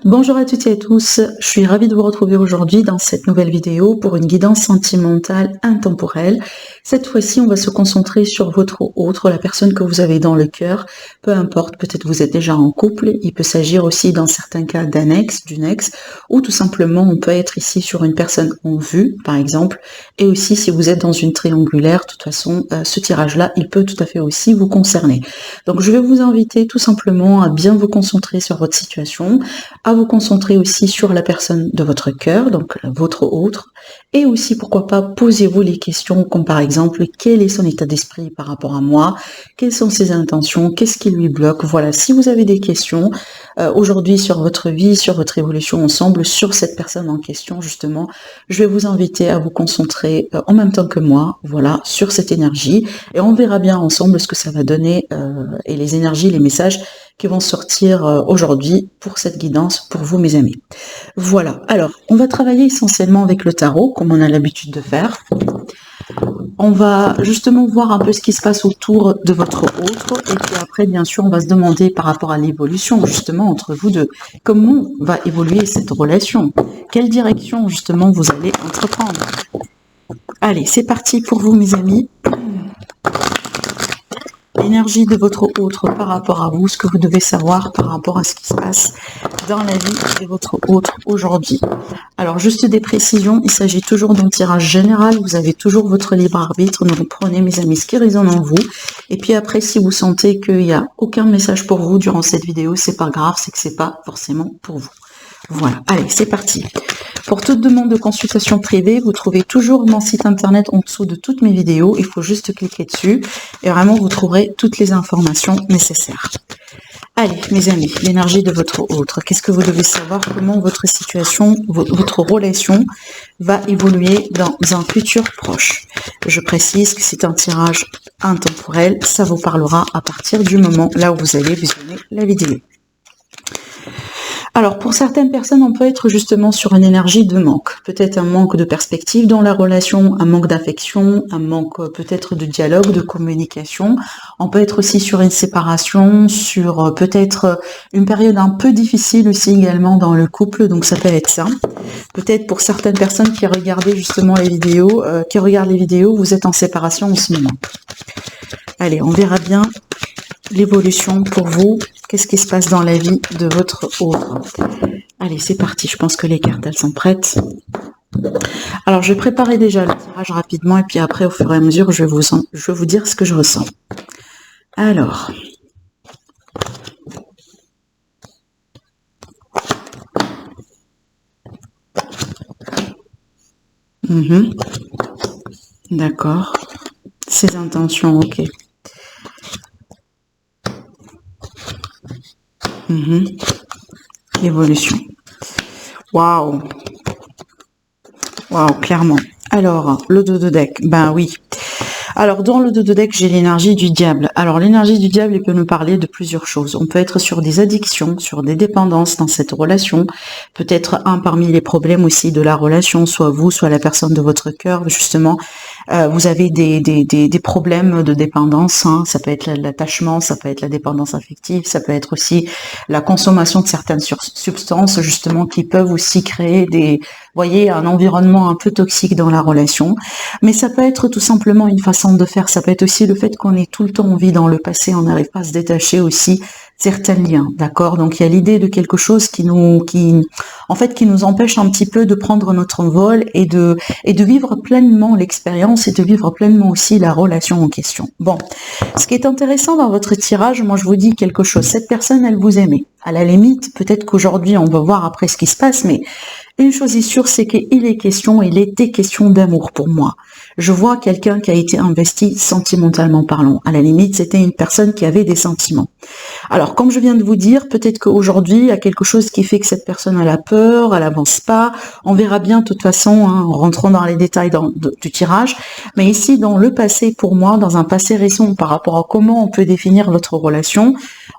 Bonjour à toutes et à tous, je suis ravie de vous retrouver aujourd'hui dans cette nouvelle vidéo pour une guidance sentimentale intemporelle. Cette fois-ci, on va se concentrer sur votre autre, la personne que vous avez dans le cœur, peu importe, peut-être vous êtes déjà en couple, il peut s'agir aussi dans certains cas d'un ex, d'une ex, ou tout simplement on peut être ici sur une personne en vue, par exemple, et aussi si vous êtes dans une triangulaire, de toute façon, ce tirage-là, il peut tout à fait aussi vous concerner. Donc je vais vous inviter tout simplement à bien vous concentrer sur votre situation, à vous concentrer aussi sur la personne de votre cœur, donc votre autre, et aussi pourquoi pas posez-vous les questions comme par exemple quel est son état d'esprit par rapport à moi, quelles sont ses intentions, qu'est-ce qui lui bloque, voilà, si vous avez des questions aujourd'hui sur votre vie, sur votre évolution ensemble, sur cette personne en question justement, je vais vous inviter à vous concentrer en même temps que moi, voilà, sur cette énergie, et on verra bien ensemble ce que ça va donner et les énergies, les messages qui vont sortir aujourd'hui pour cette guidance, pour vous mes amis. Voilà, alors on va travailler essentiellement avec le tarot, comme on a l'habitude de faire. On va justement voir un peu ce qui se passe autour de votre autre, et puis après bien sûr on va se demander par rapport à l'évolution justement entre vous deux, comment va évoluer cette relation, quelle direction justement vous allez entreprendre. Allez, c'est parti pour vous mes amis. L'énergie de votre autre par rapport à vous, ce que vous devez savoir par rapport à ce qui se passe dans la vie de votre autre aujourd'hui. Alors juste des précisions, il s'agit toujours d'un tirage général, vous avez toujours votre libre arbitre, donc prenez mes amis ce qui résonne en vous, et puis après si vous sentez qu'il n'y a aucun message pour vous durant cette vidéo, c'est pas grave, c'est que c'est pas forcément pour vous. Voilà, allez, c'est parti. Pour toute demande de consultation privée, vous trouvez toujours mon site internet en dessous de toutes mes vidéos. Il faut juste cliquer dessus et vraiment vous trouverez toutes les informations nécessaires. Allez, mes amis, l'énergie de votre autre. Qu'est-ce que vous devez savoir? Comment votre situation, votre relation va évoluer dans un futur proche? Je précise que c'est un tirage intemporel. Ça vous parlera à partir du moment là où vous allez visionner la vidéo. Alors, pour certaines personnes, on peut être justement sur une énergie de manque. Peut-être un manque de perspective dans la relation, un manque d'affection, un manque peut-être de dialogue, de communication. On peut être aussi sur une séparation, sur peut-être une période un peu difficile aussi également dans le couple, donc ça peut être ça. Peut-être pour certaines personnes qui regardaient justement les vidéos, vous êtes en séparation en ce moment. Allez, on verra bien l'évolution pour vous. Qu'est-ce qui se passe dans la vie de votre autre? Allez, c'est parti. Je pense que les cartes, elles sont prêtes. Alors, je vais préparer déjà le tirage rapidement et puis après, au fur et à mesure, je vais vous dire ce que je ressens. Alors. D'accord. Ses intentions, ok. Évolution. Waouh. Waouh, clairement. Alors, le dos de deck, ben oui. Alors, dans le dos de deck, j'ai l'énergie du diable. Alors, l'énergie du diable, il peut nous parler de plusieurs choses. On peut être sur des addictions, sur des dépendances dans cette relation. Peut-être un parmi les problèmes aussi de la relation, soit vous, soit la personne de votre cœur, justement. Vous avez des problèmes de dépendance, hein. Ça peut être l'attachement, ça peut être la dépendance affective, ça peut être aussi la consommation de certaines substances, justement, qui peuvent aussi créer un environnement un peu toxique dans la relation. Mais ça peut être tout simplement une façon de faire, ça peut être aussi le fait qu'on est tout le temps en vie dans le passé, on n'arrive pas à se détacher aussi certains liens, d'accord? Donc il y a l'idée de quelque chose qui nous empêche un petit peu de prendre notre vol et de vivre pleinement l'expérience et de vivre pleinement aussi la relation en question. Bon, ce qui est intéressant dans votre tirage, moi je vous dis quelque chose, cette personne elle vous aimait. À la limite, peut-être qu'aujourd'hui on va voir après ce qui se passe, mais une chose est sûre, c'est il était question d'amour pour moi. Je vois quelqu'un qui a été investi sentimentalement parlant. À la limite, c'était une personne qui avait des sentiments. Alors, comme je viens de vous dire, peut-être qu'aujourd'hui, il y a quelque chose qui fait que cette personne, elle a peur, elle avance pas. On verra bien, de toute façon, hein, en rentrant dans les détails du tirage. Mais ici, dans le passé, pour moi, dans un passé récent, par rapport à comment on peut définir votre relation,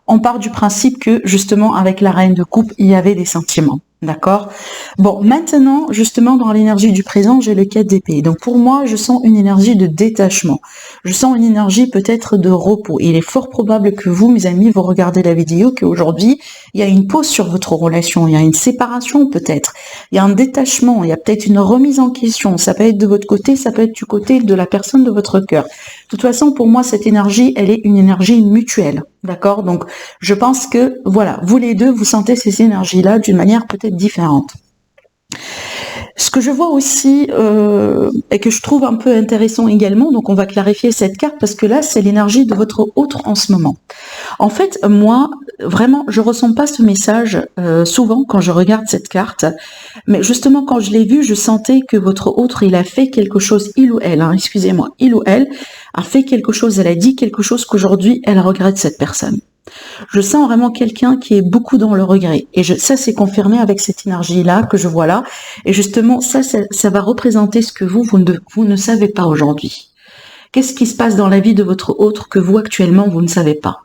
on part du principe que, justement, avec la reine de coupe, il y avait des sentiments. D'accord? Bon, maintenant, justement, dans l'énergie du présent, j'ai le 4 d'épée. Donc, pour moi, je sens une énergie de détachement. Je sens une énergie peut-être de repos. Il est fort probable que vous, mes amis, vous regardez la vidéo, qu'aujourd'hui, il y a une pause sur votre relation. Il y a une séparation, peut-être. Il y a un détachement. Il y a peut-être une remise en question. Ça peut être de votre côté, ça peut être du côté de la personne de votre cœur. De toute façon, pour moi, cette énergie, elle est une énergie mutuelle. D'accord? Donc, je pense que, voilà, vous les deux, vous sentez ces énergies-là d'une manière peut-être différente. Ce que je vois aussi et que je trouve un peu intéressant également, donc on va clarifier cette carte parce que là, c'est l'énergie de votre autre en ce moment. En fait, moi, vraiment, je ressens pas ce message souvent quand je regarde cette carte, mais justement quand je l'ai vu, je sentais que votre autre, il a fait quelque chose, il ou elle, hein, excusez-moi, il ou elle a fait quelque chose, elle a dit quelque chose qu'aujourd'hui, elle regrette cette personne. Je sens vraiment quelqu'un qui est beaucoup dans le regret. Et ça, c'est confirmé avec cette énergie-là que je vois là. Et justement, ça va représenter ce que vous ne savez pas aujourd'hui. Qu'est-ce qui se passe dans la vie de votre autre que vous, actuellement, vous ne savez pas?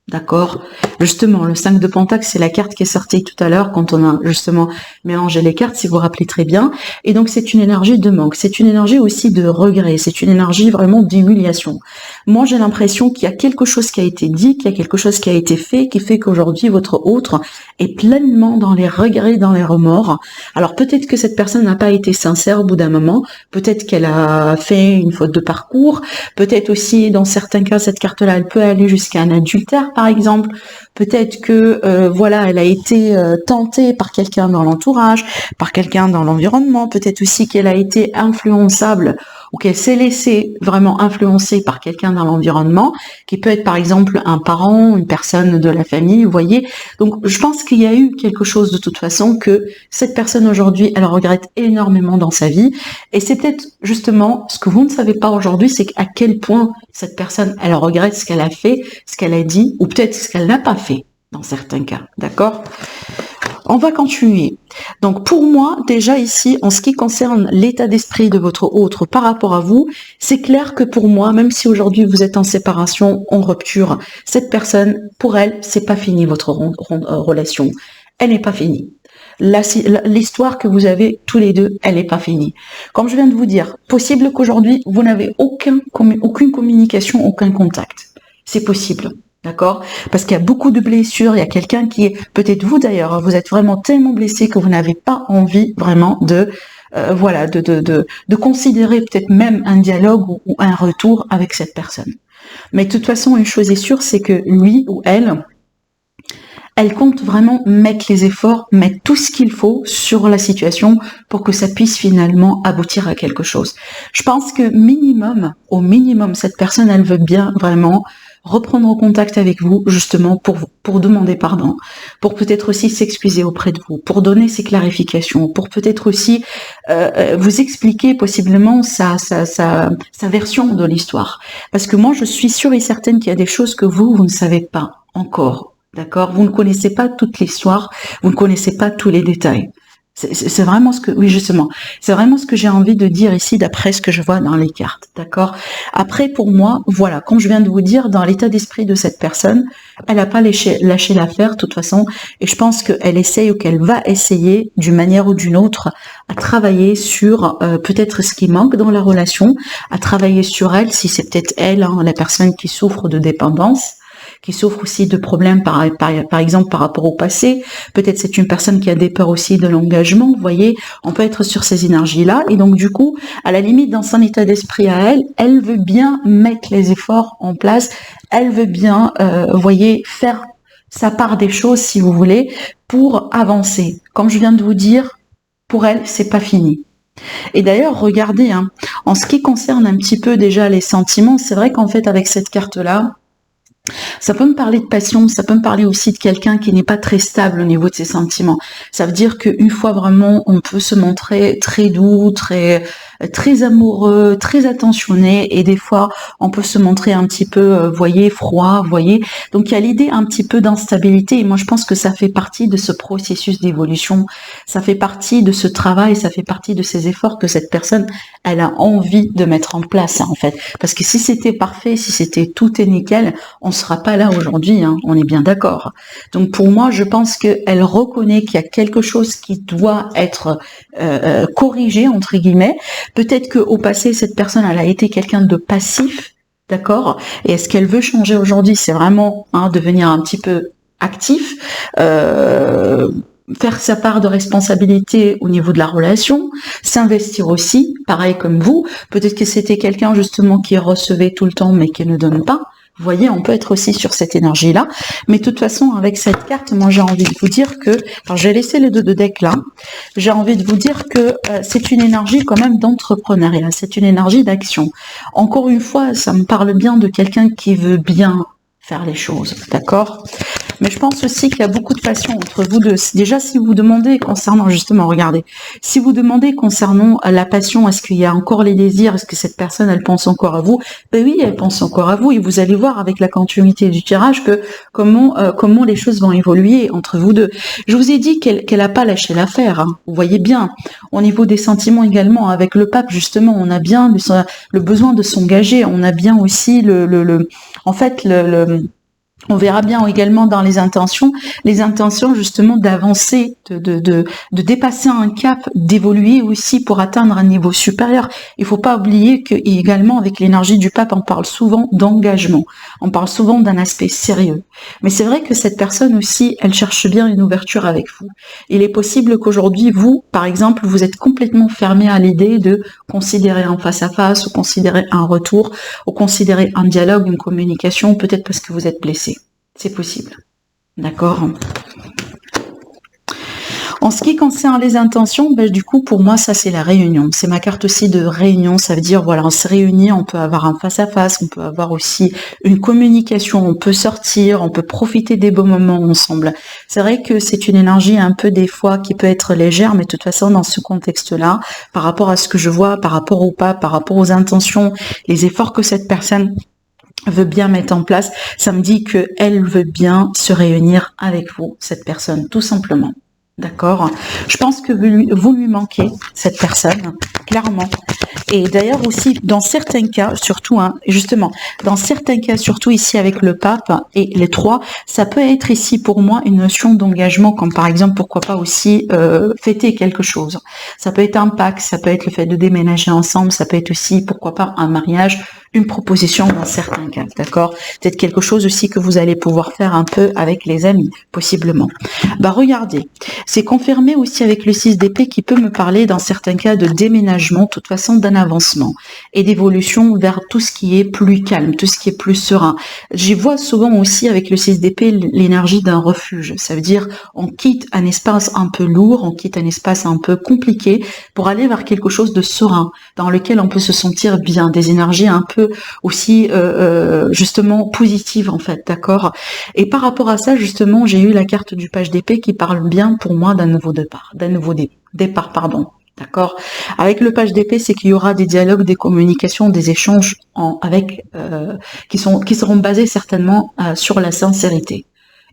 D'accord? Justement, le 5 de Pentacle, c'est la carte qui est sortie tout à l'heure quand on a justement mélangé les cartes, si vous vous rappelez très bien. Et donc, c'est une énergie de manque. C'est une énergie aussi de regret. C'est une énergie vraiment d'humiliation. Moi, j'ai l'impression qu'il y a quelque chose qui a été dit, qu'il y a quelque chose qui a été fait, qui fait qu'aujourd'hui, votre autre est pleinement dans les regrets, dans les remords. Alors, peut-être que cette personne n'a pas été sincère au bout d'un moment. Peut-être qu'elle a fait une faute de parcours. Peut-être aussi, dans certains cas, cette carte-là, elle peut aller jusqu'à un adultère, par exemple. Peut-être que voilà, elle a été tentée par quelqu'un dans l'entourage, par quelqu'un dans l'environnement. Peut-être aussi qu'elle a été influençable ou qu'elle s'est laissée vraiment influencer par quelqu'un dans l'environnement, qui peut être par exemple un parent, une personne de la famille, vous voyez. Donc je pense qu'il y a eu quelque chose de toute façon que cette personne aujourd'hui, elle regrette énormément dans sa vie. Et c'est peut-être justement ce que vous ne savez pas aujourd'hui, c'est à quel point cette personne, elle regrette ce qu'elle a fait, ce qu'elle a dit, ou peut-être ce qu'elle n'a pas fait dans certains cas. D'accord ? On va continuer. Donc pour moi, déjà ici, en ce qui concerne l'état d'esprit de votre autre par rapport à vous, c'est clair que pour moi, même si aujourd'hui vous êtes en séparation, en rupture, cette personne, pour elle, c'est pas fini votre relation. Elle n'est pas finie. L'histoire que vous avez tous les deux, elle n'est pas finie. Comme je viens de vous dire, possible qu'aujourd'hui, vous n'avez aucune communication, aucun contact. C'est possible. D'accord? Parce qu'il y a beaucoup de blessures, il y a quelqu'un qui est, peut-être vous d'ailleurs, vous êtes vraiment tellement blessé que vous n'avez pas envie vraiment de considérer peut-être même un dialogue ou un retour avec cette personne. Mais de toute façon, une chose est sûre, c'est que lui ou elle compte vraiment mettre les efforts, mettre tout ce qu'il faut sur la situation pour que ça puisse finalement aboutir à quelque chose. Je pense que au minimum, cette personne, elle veut bien vraiment reprendre contact avec vous, justement, pour demander pardon, pour peut-être aussi s'excuser auprès de vous, pour donner ses clarifications, pour peut-être aussi vous expliquer possiblement sa version de l'histoire. Parce que moi, je suis sûre et certaine qu'il y a des choses que vous ne savez pas encore. D'accord? Vous ne connaissez pas toute l'histoire, vous ne connaissez pas tous les détails. C'est vraiment c'est vraiment ce que j'ai envie de dire ici d'après ce que je vois dans les cartes, d'accord? Après, pour moi, voilà, comme je viens de vous dire, dans l'état d'esprit de cette personne, elle n'a pas lâché l'affaire, de toute façon, et je pense qu'elle essaye ou qu'elle va essayer, d'une manière ou d'une autre, à travailler sur peut-être ce qui manque dans la relation, à travailler sur elle, si c'est peut-être elle, hein, la personne qui souffre de dépendance, qui souffre aussi de problèmes par exemple par rapport au passé. Peut-être c'est une personne qui a des peurs aussi de l'engagement, vous voyez, on peut être sur ces énergies-là, et donc du coup, à la limite, dans son état d'esprit à elle, elle veut bien mettre les efforts en place, elle veut bien, vous voyez, faire sa part des choses, si vous voulez, pour avancer. Comme je viens de vous dire, pour elle, c'est pas fini. Et d'ailleurs, regardez, hein, en ce qui concerne un petit peu déjà les sentiments, c'est vrai qu'en fait, avec cette carte-là, ça peut me parler de passion, ça peut me parler aussi de quelqu'un qui n'est pas très stable au niveau de ses sentiments. Ça veut dire qu'une fois vraiment, on peut se montrer très doux, très très amoureux, très attentionné, et des fois on peut se montrer un petit peu, voyez, froid, voyez. Donc il y a l'idée un petit peu d'instabilité, et moi je pense que ça fait partie de ce processus d'évolution, ça fait partie de ce travail, ça fait partie de ces efforts que cette personne, elle a envie de mettre en place, en fait. Parce que si c'était parfait, si c'était tout est nickel, on ne sera pas là aujourd'hui, hein, on est bien d'accord. Donc pour moi, je pense qu'elle reconnaît qu'il y a quelque chose qui doit être corrigé, entre guillemets. Peut-être qu'au passé, cette personne, elle a été quelqu'un de passif, d'accord. Et est-ce qu'elle veut changer aujourd'hui? C'est vraiment devenir un petit peu actif, faire sa part de responsabilité au niveau de la relation, s'investir aussi, pareil comme vous. Peut-être que c'était quelqu'un justement qui recevait tout le temps mais qui ne donne pas. Vous voyez, on peut être aussi sur cette énergie-là. Mais de toute façon, avec cette carte, moi j'ai envie de vous dire que, alors j'ai laissé les deux de deck là, j'ai envie de vous dire que c'est une énergie quand même d'entrepreneuriat, c'est une énergie d'action. Encore une fois, ça me parle bien de quelqu'un qui veut bien faire les choses, d'accord? Mais je pense aussi qu'il y a beaucoup de passion entre vous deux. Déjà, si vous demandez concernant, justement, regardez, si vous demandez concernant la passion, est-ce qu'il y a encore les désirs, est-ce que cette personne, elle pense encore à vous? Ben oui, elle pense encore à vous, et vous allez voir avec la continuité du tirage que comment les choses vont évoluer entre vous deux. Je vous ai dit qu'elle a pas lâché l'affaire, hein. Vous voyez bien. Au niveau des sentiments également, avec le pape, justement, on a bien le besoin de s'engager, on a bien aussi on verra bien également dans les intentions justement d'avancer, de dépasser un cap, d'évoluer aussi pour atteindre un niveau supérieur. Il faut pas oublier que également avec l'énergie du pape, on parle souvent d'engagement, on parle souvent d'un aspect sérieux. Mais c'est vrai que cette personne aussi, elle cherche bien une ouverture avec vous. Il est possible qu'aujourd'hui, vous, par exemple, vous êtes complètement fermé à l'idée de considérer un face-à-face, ou considérer un retour, ou considérer un dialogue, une communication, peut-être parce que vous êtes blessé. C'est possible. D'accord? En ce qui concerne les intentions, du coup, pour moi, ça, c'est la réunion. C'est ma carte aussi de réunion. Ça veut dire, voilà, on se réunit, on peut avoir un face-à-face, on peut avoir aussi une communication, on peut sortir, on peut profiter des beaux moments ensemble. C'est vrai que c'est une énergie un peu, des fois, qui peut être légère, mais de toute façon, dans ce contexte-là, par rapport à ce que je vois, par rapport au pas, par rapport aux intentions, les efforts que cette personne veut bien mettre en place, ça me dit qu'elle veut bien se réunir avec vous, cette personne, tout simplement. D'accord? Je pense que vous lui manquez, cette personne, clairement. Et d'ailleurs aussi, dans certains cas, surtout, justement, dans certains cas, surtout ici avec le pape et les trois, ça peut être ici pour moi une notion d'engagement, comme par exemple, pourquoi pas aussi fêter quelque chose. Ça peut être un pacte, ça peut être le fait de déménager ensemble, ça peut être aussi, pourquoi pas, un mariage, une proposition dans certains cas, d'accord? Peut-être quelque chose aussi que vous allez pouvoir faire un peu avec les amis, possiblement. Regardez, c'est confirmé aussi avec le 6 d'épée qui peut me parler dans certains cas de déménagement, de toute façon d'un avancement et d'évolution vers tout ce qui est plus calme, tout ce qui est plus serein. J'y vois souvent aussi avec le 6 d'épée l'énergie d'un refuge. Ça veut dire on quitte un espace un peu lourd, on quitte un espace un peu compliqué pour aller vers quelque chose de serein, dans lequel on peut se sentir bien, des énergies un peu aussi justement positives en fait, d'accord? Et par rapport à ça, justement, j'ai eu la carte du page d'épée qui parle bien pour moi d'un nouveau départ, pardon. D'accord. Avec le page d'épée, c'est qu'il y aura des dialogues, des communications, des échanges qui seront basés certainement sur la sincérité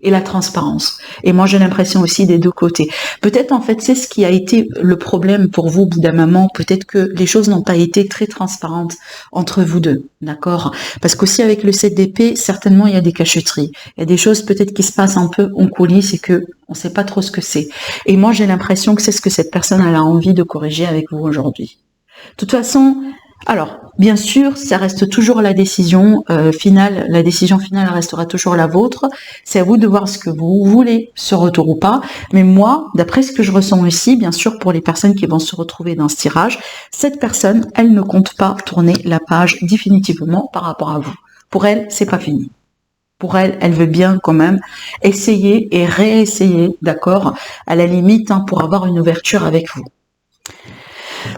et la transparence. Et moi, j'ai l'impression aussi des deux côtés. Peut-être, en fait, c'est ce qui a été le problème pour vous, au bout d'un moment. Peut-être que les choses n'ont pas été très transparentes entre vous deux, d'accord? Parce qu'aussi, avec le 7 d'épée, certainement, il y a des cacheteries. Il y a des choses peut-être qui se passent un peu en coulisses et que on sait pas trop ce que c'est. Et moi, j'ai l'impression que c'est ce que cette personne elle a envie de corriger avec vous aujourd'hui. De toute façon, alors, bien sûr, ça reste toujours la décision finale. La décision finale restera toujours la vôtre. C'est à vous de voir ce que vous voulez, ce retour ou pas. Mais moi, d'après ce que je ressens ici, bien sûr, pour les personnes qui vont se retrouver dans ce tirage, cette personne, elle ne compte pas tourner la page définitivement par rapport à vous. Pour elle, c'est pas fini. Pour elle, elle veut bien quand même essayer et réessayer, d'accord, à la limite, pour avoir une ouverture avec vous.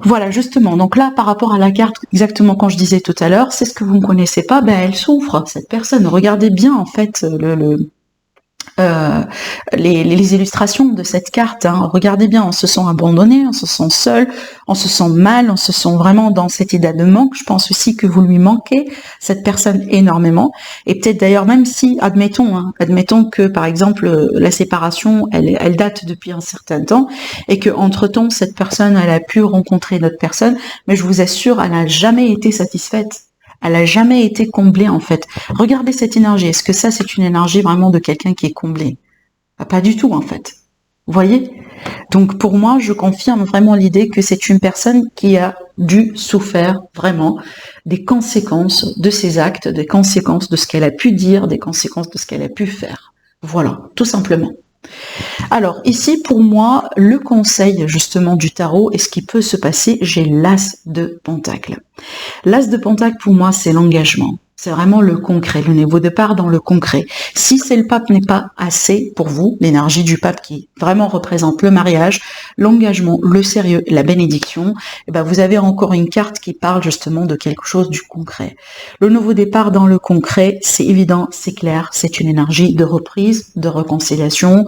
Voilà, justement. Donc là, par rapport à la carte, exactement quand je disais tout à l'heure, c'est ce que vous ne connaissez pas, elle souffre, cette personne. Regardez bien, en fait, euh, les illustrations de cette carte. Hein. Regardez bien, on se sent abandonné, on se sent seul, on se sent mal, on se sent vraiment dans cette idée de manque. Je pense aussi que vous lui manquez, cette personne, énormément. Et peut-être d'ailleurs, même si, admettons que par exemple la séparation, elle date depuis un certain temps, et que entre-temps cette personne, elle a pu rencontrer d'autres personnes, mais je vous assure, elle n'a jamais été satisfaite. Elle n'a jamais été comblée en fait. Regardez cette énergie. Est-ce que ça, c'est une énergie vraiment de quelqu'un qui est comblé? Pas du tout en fait. Vous voyez? Donc pour moi, je confirme vraiment l'idée que c'est une personne qui a dû souffrir vraiment des conséquences de ses actes, des conséquences de ce qu'elle a pu dire, des conséquences de ce qu'elle a pu faire. Voilà, tout simplement. Alors ici, pour moi, le conseil justement du tarot et ce qui peut se passer, j'ai l'As de Pentacle. L'As de Pentacle, pour moi, c'est l'engagement. C'est vraiment le concret, le niveau de départ dans le concret. Si c'est le pape n'est pas assez pour vous, l'énergie du pape qui vraiment représente le mariage, l'engagement, le sérieux, la bénédiction, eh ben vous avez encore une carte qui parle justement de quelque chose du concret. Le nouveau départ dans le concret, c'est évident, c'est clair, c'est une énergie de reprise, de réconciliation,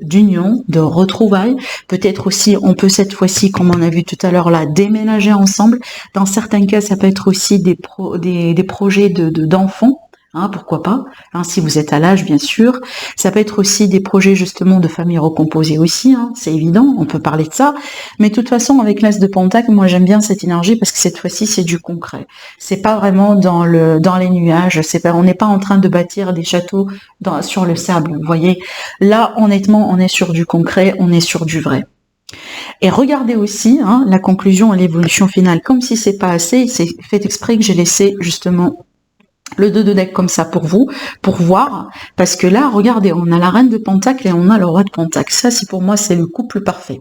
d'union, de retrouvailles. Peut-être aussi, on peut cette fois-ci, comme on a vu tout à l'heure là, déménager ensemble. Dans certains cas, ça peut être aussi des projets d'enfants, hein, pourquoi pas, hein, si vous êtes à l'âge, bien sûr. Ça peut être aussi des projets justement de famille recomposée aussi, hein, c'est évident, on peut parler de ça. Mais de toute façon, avec l'As de Pentacle, moi j'aime bien cette énergie parce que cette fois-ci, c'est du concret. C'est pas vraiment dans les nuages, on n'est pas en train de bâtir des châteaux sur le sable, vous voyez. Là, honnêtement, on est sur du concret, on est sur du vrai. Et regardez aussi la conclusion et l'évolution finale. Comme si c'est pas assez, c'est fait exprès que j'ai laissé justement le 2 de deck comme ça pour vous, pour voir. Parce que là, regardez, on a la reine de Pentacle et on a le roi de Pentacle. Ça, pour moi, c'est le couple parfait.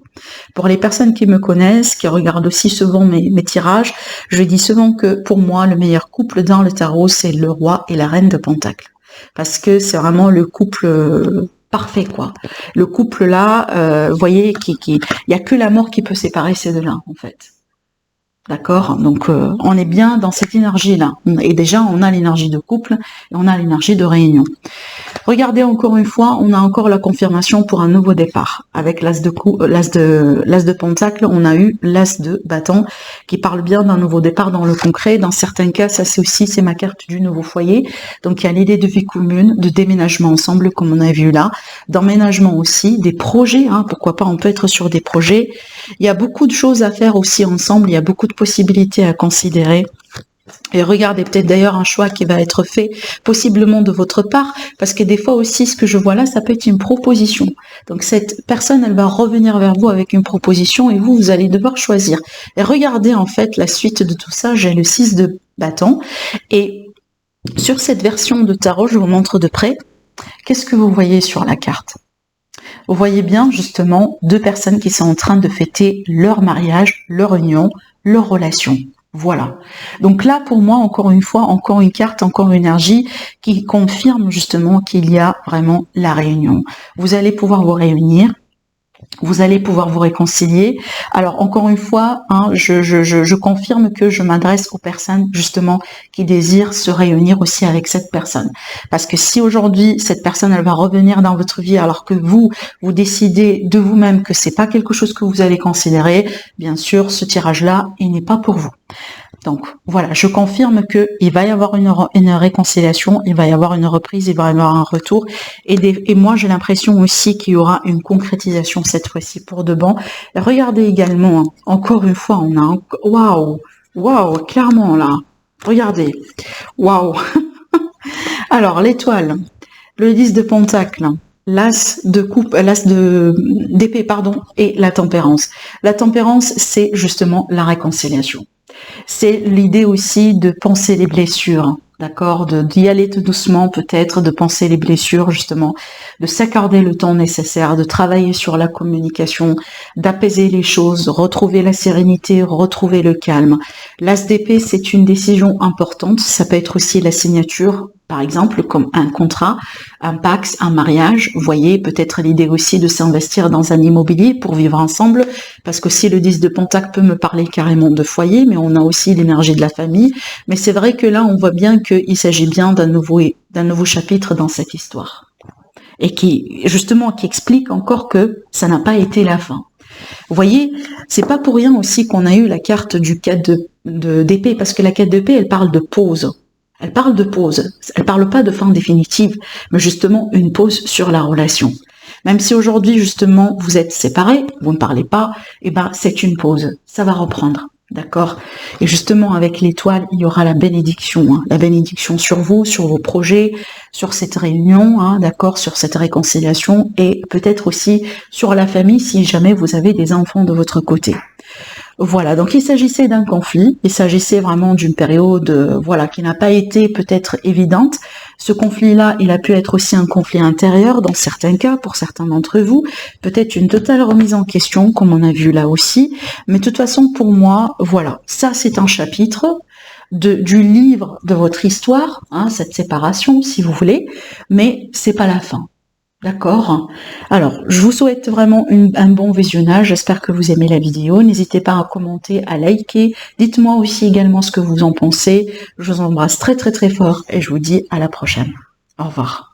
Pour les personnes qui me connaissent, qui regardent aussi souvent mes tirages, je dis souvent que pour moi, le meilleur couple dans le tarot, c'est le roi et la reine de Pentacle. Parce que c'est vraiment le couple parfait, quoi. Le couple là, vous voyez, il y a que la mort qui peut séparer ces deux-là, en fait. D'accord? Donc, on est bien dans cette énergie-là. Et déjà, on a l'énergie de couple et on a l'énergie de réunion. Regardez encore une fois, on a encore la confirmation pour un nouveau départ. Avec l'As de Pentacle, on a eu l'As de Bâton qui parle bien d'un nouveau départ dans le concret. Dans certains cas, ça c'est ma carte du nouveau foyer. Donc il y a l'idée de vie commune, de déménagement ensemble, comme on a vu là, d'emménagement aussi, des projets, pourquoi pas, on peut être sur des projets. Il y a beaucoup de choses à faire aussi ensemble, il y a beaucoup de possibilités à considérer. Et regardez, peut-être d'ailleurs un choix qui va être fait possiblement de votre part, parce que des fois aussi ce que je vois là, ça peut être une proposition. Donc cette personne, elle va revenir vers vous avec une proposition et vous allez devoir choisir. Et regardez en fait la suite de tout ça, j'ai le 6 de bâton. Et sur cette version de tarot, je vous montre de près, qu'est-ce que vous voyez sur la carte? Vous voyez bien justement deux personnes qui sont en train de fêter leur mariage, leur union, leur relation. Voilà. Donc là, pour moi, encore une fois, encore une carte, encore une énergie qui confirme justement qu'il y a vraiment la réunion. Vous allez pouvoir vous réunir. Vous allez pouvoir vous réconcilier. Alors encore une fois, je confirme que je m'adresse aux personnes justement qui désirent se réunir aussi avec cette personne. Parce que si aujourd'hui cette personne elle va revenir dans votre vie alors que vous décidez de vous-même que c'est pas quelque chose que vous allez considérer, bien sûr ce tirage-là il n'est pas pour vous. Donc voilà, je confirme que il va y avoir une réconciliation, il va y avoir une reprise, il va y avoir un retour. Et moi, j'ai l'impression aussi qu'il y aura une concrétisation cette fois-ci pour de bon. Et regardez également, encore une fois, on a waouh, clairement là. Regardez, waouh. Alors l'étoile, le 10 de Pentacle. L'As d'épée, et la tempérance. La tempérance, c'est justement la réconciliation. C'est l'idée aussi de penser les blessures, d'accord, d'y aller tout doucement peut-être, de penser les blessures justement, de s'accorder le temps nécessaire, de travailler sur la communication, d'apaiser les choses, retrouver la sérénité, retrouver le calme. L'As d'épée, c'est une décision importante, ça peut être aussi la signature, par exemple, comme un contrat, un pax, un mariage. Vous voyez, peut-être l'idée aussi de s'investir dans un immobilier pour vivre ensemble, parce que si le 10 de Pentacle peut me parler carrément de foyer, mais on a aussi l'énergie de la famille. Mais c'est vrai que là, on voit bien qu'il s'agit bien d'un nouveau chapitre dans cette histoire. et qui explique encore que ça n'a pas été la fin. Vous voyez, c'est pas pour rien aussi qu'on a eu la carte du 4 d'épée, parce que la 4 d'épée, elle parle de pause. Elle parle de pause. Elle parle pas de fin définitive, mais justement une pause sur la relation. Même si aujourd'hui, justement, vous êtes séparés, vous ne parlez pas, et ben, c'est une pause. Ça va reprendre. D'accord? Et justement, avec l'étoile, il y aura la bénédiction. La bénédiction sur vous, sur vos projets, sur cette réunion, d'accord? Sur cette réconciliation, et peut-être aussi sur la famille, si jamais vous avez des enfants de votre côté. Voilà, donc il s'agissait d'un conflit, il s'agissait vraiment d'une période qui n'a pas été peut-être évidente. Ce conflit-là, il a pu être aussi un conflit intérieur dans certains cas, pour certains d'entre vous, peut-être une totale remise en question, comme on a vu là aussi, mais de toute façon, pour moi, voilà, ça c'est un chapitre du livre de votre histoire, cette séparation, si vous voulez, mais c'est pas la fin. D'accord. Alors, je vous souhaite vraiment un bon visionnage. J'espère que vous aimez la vidéo. N'hésitez pas à commenter, à liker. Dites-moi aussi également ce que vous en pensez. Je vous embrasse très très très fort et je vous dis à la prochaine. Au revoir.